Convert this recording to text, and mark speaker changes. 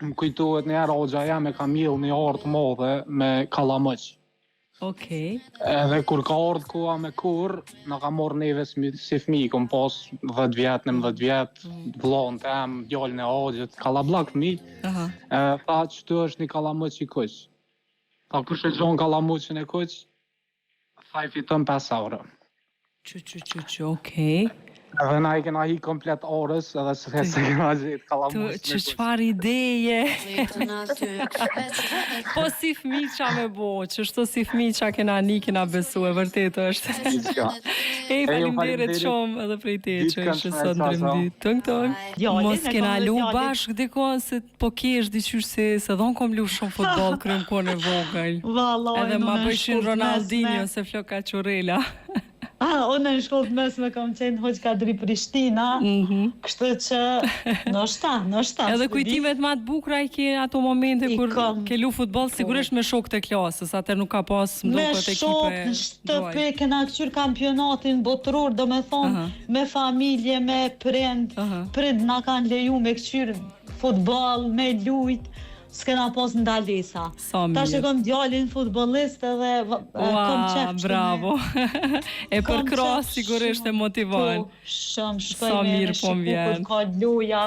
Speaker 1: më kujtohet një herë hoxha jam e ka mjell një orë të madhe me kallamoq.
Speaker 2: Okej.
Speaker 1: Edhe kur ka ardhur koha me kur, na ka marrë neve si fëmijë, kom pas 10 vjet, 19 vjet, vllon tem, djalin e hoxhit, kallabllak fëmijë.
Speaker 2: Aha.
Speaker 1: Tha ç'të është një kallamoq i kuq. Tha kush e gjon kallamoqin e kuq? Tha i fiton 5 euro.
Speaker 2: Okej.
Speaker 1: Edhe na i kena hi komplet orës edhe se kena gjetë kallamoqin e kuq.
Speaker 2: Çfarë ideje. Po si fëmijë qa me bo, që shto si fëmijë qa kena ni, kena besu, e vërtet është. Faleminderit shumë edhe prej te që ishe sot ndërmjet. Tëng. Mos kena lu bashk diko, se po kesh diqysh se dhon kom lu shumë futbol krym kone vogël. Edhe ma bëshin Ronaldinho se floka Qurela.
Speaker 3: Unë në shkollë mesme kam qenë Hoxh Kadri Prishtina, kështu që nështa.
Speaker 2: Edhe kujtimet ma të bukra i ke ato momente kur ke lu futbol, sigurisht me shok të klasës, atër nuk ka pas mdukët ekipe.
Speaker 3: Me shok në shtëpi, kena këqyr kampionatin botëror, do me thonë, me familje, me prind na kanë leju me këqyr futbol, me lujt, s'kena pas ndalesa. Ta që kom djalin futbolist edhe kom qef që
Speaker 2: bravo. E për kras sigurisht e motivon.
Speaker 3: Shumë, shkoj me në shqipu kur ka luja.